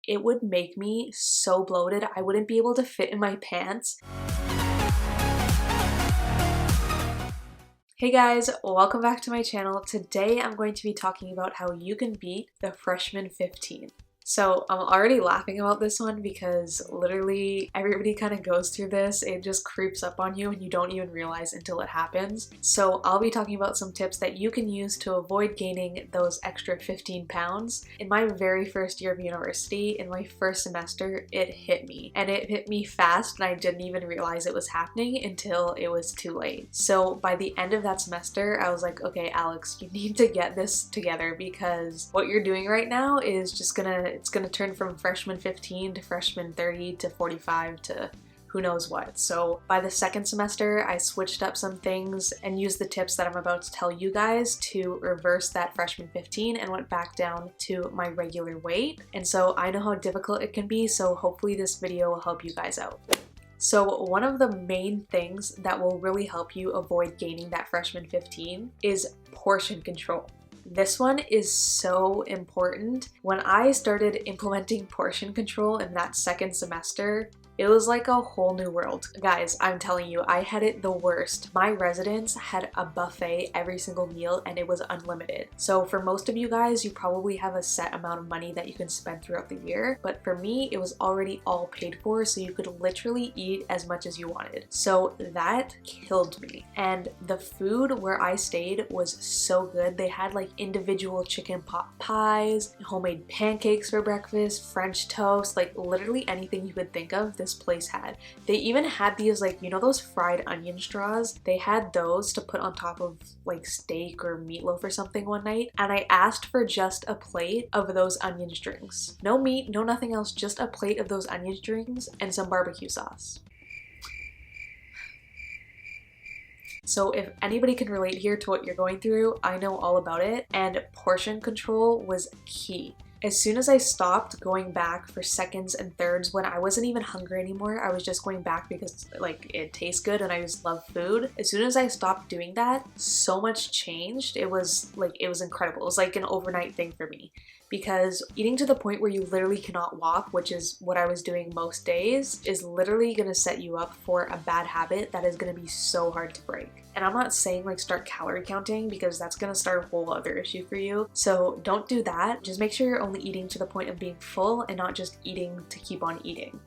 it would make me so bloated. I wouldn't be able to fit in my pants. Hey guys, welcome back to my channel. Today I'm going to be talking about how you can beat the freshman 15. So I'm already laughing about this one because literally everybody kind of goes through this. It just creeps up on you and you don't even realize until it happens. So I'll be talking about some tips that you can use to avoid gaining those extra 15 pounds. In my very first year of university, in my first semester, it hit me. And it hit me fast and I didn't even realize it was happening until it was too late. So by the end of that semester, I was like, okay, Alex, you need to get this together because what you're doing right now is just it's gonna turn from freshman 15 to freshman 30 to 45 to who knows what. So by the second semester, I switched up some things and used the tips that I'm about to tell you guys to reverse that freshman 15 and went back down to my regular weight. And so I know how difficult it can be, so hopefully this video will help you guys out. So one of the main things that will really help you avoid gaining that freshman 15 is portion control. This one is so important. When I started implementing portion control in that second semester, it was like a whole new world. Guys, I'm telling you, I had it the worst. My residence had a buffet every single meal and it was unlimited. So for most of you guys, you probably have a set amount of money that you can spend throughout the year. But for me, it was already all paid for, so you could literally eat as much as you wanted. So that killed me. And the food where I stayed was so good. They had like individual chicken pot pies, homemade pancakes for breakfast, French toast, like literally anything you could think of. This place had. They even had these, like, you know those fried onion straws? They had those to put on top of like steak or meatloaf or something one night, and I asked for just a plate of those onion strings. No meat, no nothing else, just a plate of those onion strings and some barbecue sauce. So if anybody can relate here to what you're going through, I know all about it, and portion control was key. As soon as I stopped going back for seconds and thirds when I wasn't even hungry anymore, I was just going back because like it tastes good and I just love food. As soon as I stopped doing that, so much changed. It was incredible. It was like an overnight thing for me. Because eating to the point where you literally cannot walk, which is what I was doing most days, is literally gonna set you up for a bad habit that is gonna be so hard to break. And I'm not saying like start calorie counting because that's gonna start a whole other issue for you. So don't do that. Just make sure you're only eating to the point of being full and not just eating to keep on eating.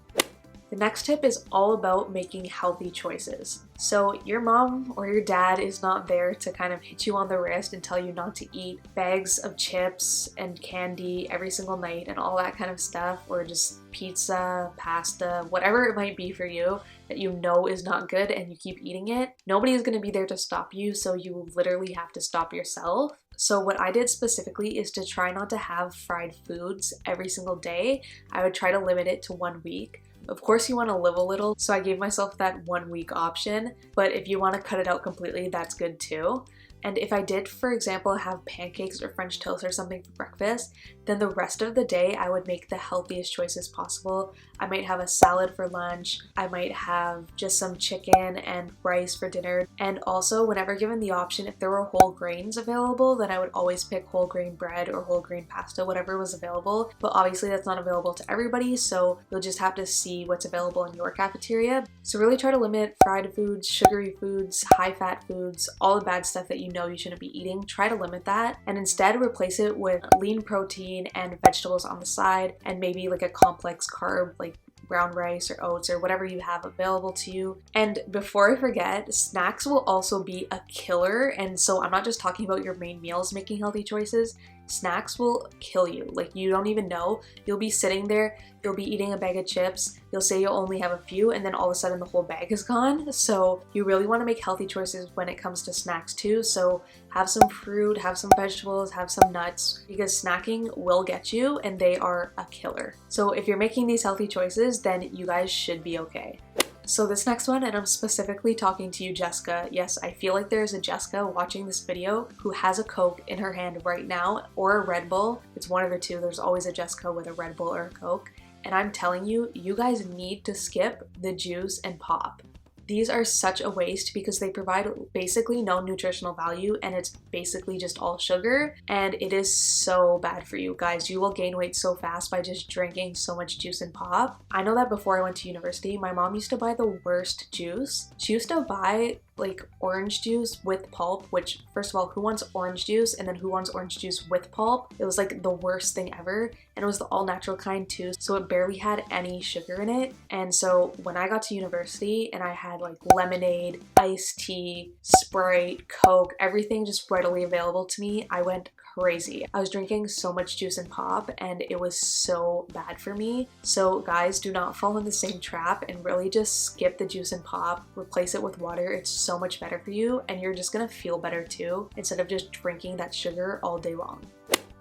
The next tip is all about making healthy choices. So your mom or your dad is not there to kind of hit you on the wrist and tell you not to eat bags of chips and candy every single night and all that kind of stuff, or just pizza, pasta, whatever it might be for you that you know is not good and you keep eating it. Nobody is going to be there to stop you, so you literally have to stop yourself. So what I did specifically is to try not to have fried foods every single day. I would try to limit it to 1 week. Of course you want to live a little, so I gave myself that 1 week option, but if you want to cut it out completely, that's good too. And if I did, for example, have pancakes or French toast or something for breakfast, then the rest of the day I would make the healthiest choices possible. I might have a salad for lunch, I might have just some chicken and rice for dinner, and also whenever given the option, if there were whole grains available, then I would always pick whole grain bread or whole grain pasta, whatever was available. But obviously that's not available to everybody, so you'll just have to see what's available in your cafeteria. So really try to limit fried foods, sugary foods, high fat foods, all the bad stuff that you know you shouldn't be eating. Try to limit that and instead replace it with lean protein and vegetables on the side, and maybe like a complex carb like brown rice or oats or whatever you have available to you. And before I forget, snacks will also be a killer. And so I'm not just talking about your main meals making healthy choices. Snacks will kill you. Like, you don't even know. You'll be sitting there, you'll be eating a bag of chips, you'll say you'll only have a few, and then all of a sudden the whole bag is gone. So you really want to make healthy choices when it comes to snacks too. So have some fruit, have some vegetables, have some nuts, because snacking will get you and they are a killer. So if you're making these healthy choices, then you guys should be okay. So this next one, and I'm specifically talking to you, Jessica. Yes, I feel like there's a Jessica watching this video who has a Coke in her hand right now, or a Red Bull. It's one of the two. There's always a Jessica with a Red Bull or a Coke. And I'm telling you, you guys need to skip the juice and pop. These are such a waste because they provide basically no nutritional value and it's basically just all sugar, and it is so bad for you guys. You will gain weight so fast by just drinking so much juice and pop. I know that before I went to university, my mom used to buy the worst juice. She used to buy like orange juice with pulp, which first of all, who wants orange juice, and then who wants orange juice with pulp? It was like the worst thing ever, and it was the all natural kind too, so it barely had any sugar in it. And so when I got to university and I had like lemonade, iced tea, Sprite, Coke, everything just readily available to me, I went crazy. I was drinking so much juice and pop and it was so bad for me. So guys, do not fall in the same trap and really just skip the juice and pop, replace it with water. It's so much better for you and you're just gonna feel better too, instead of just drinking that sugar all day long.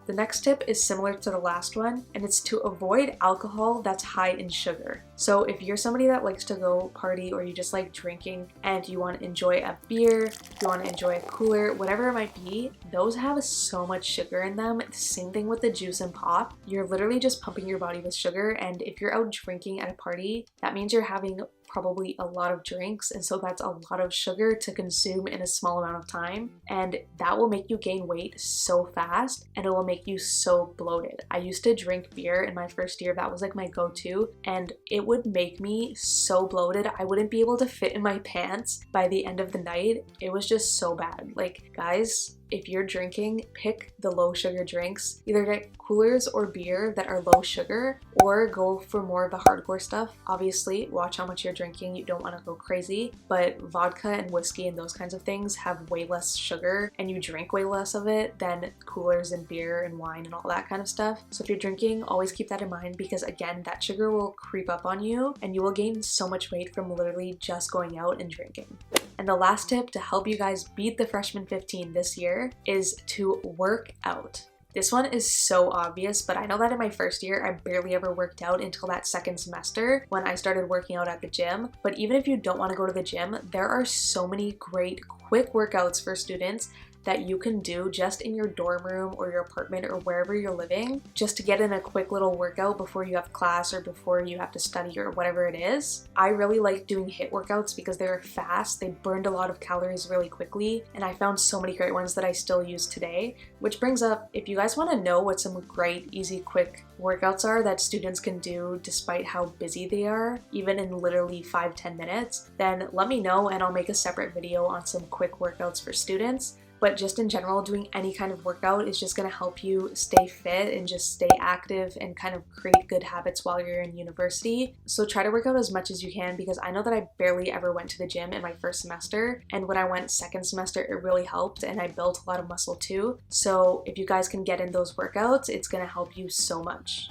The next tip is similar to the last one, and it's to avoid alcohol that's high in sugar. So if you're somebody that likes to go party, or you just like drinking and you want to enjoy a beer, you want to enjoy a cooler, whatever it might be, those have so much sugar in them. The same thing with the juice and pop. You're literally just pumping your body with sugar, and if you're out drinking at a party, that means you're having probably a lot of drinks, and so that's a lot of sugar to consume in a small amount of time, and that will make you gain weight so fast and it will make you so bloated. I used to drink beer in my first year. That was like my go-to, and it would make me so bloated. I wouldn't be able to fit in my pants by the end of the night. It was just so bad. Like, guys, if you're drinking, pick the low sugar drinks. Either get coolers or beer that are low sugar, or go for more of the hardcore stuff. Obviously, watch how much you're drinking. You don't want to go crazy, but vodka and whiskey and those kinds of things have way less sugar and you drink way less of it than coolers and beer and wine and all that kind of stuff. So if you're drinking, always keep that in mind, because again, that sugar will creep up on you and you will gain so much weight from literally just going out and drinking. And the last tip to help you guys beat the freshman 15 this year is to work out. This one is so obvious, but I know that in my first year, I barely ever worked out until that second semester when I started working out at the gym. But even if you don't want to go to the gym, there are so many great quick workouts for students that you can do just in your dorm room or your apartment or wherever you're living, just to get in a quick little workout before you have class or before you have to study or whatever it is. I really like doing HIIT workouts because they're fast, they burned a lot of calories really quickly, and I found so many great ones that I still use today. Which brings up, if you guys want to know what some great, easy, quick workouts are that students can do despite how busy they are, even in literally 5-10 minutes, then let me know and I'll make a separate video on some quick workouts for students. But just in general, doing any kind of workout is just going to help you stay fit and just stay active and kind of create good habits while you're in university. So try to work out as much as you can, because I know that I barely ever went to the gym in my first semester, and when I went second semester it really helped and I built a lot of muscle too. So if you guys can get in those workouts, it's going to help you so much.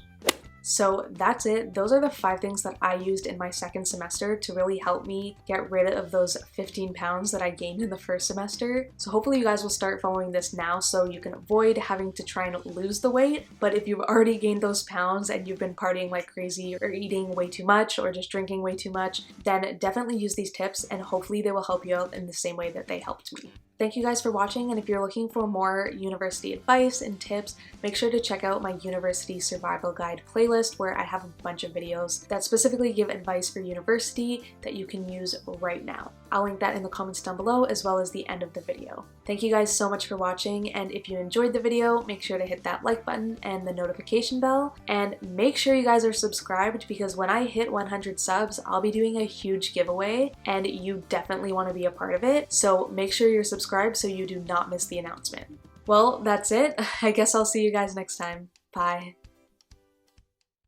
So that's it. Those are the 5 things that I used in my second semester to really help me get rid of those 15 pounds that I gained in the first semester. So hopefully you guys will start following this now so you can avoid having to try and lose the weight. But if you've already gained those pounds and you've been partying like crazy or eating way too much or just drinking way too much, then definitely use these tips and hopefully they will help you out in the same way that they helped me. Thank you guys for watching, and if you're looking for more university advice and tips, make sure to check out my University Survival Guide playlist, where I have a bunch of videos that specifically give advice for university that you can use right now. I'll link that in the comments down below, as well as the end of the video. Thank you guys so much for watching, and if you enjoyed the video, make sure to hit that like button and the notification bell, and make sure you guys are subscribed, because when I hit 100 subs, I'll be doing a huge giveaway, and you definitely want to be a part of it, so make sure you're subscribed so you do not miss the announcement. Well, that's it. I guess I'll see you guys next time. Bye.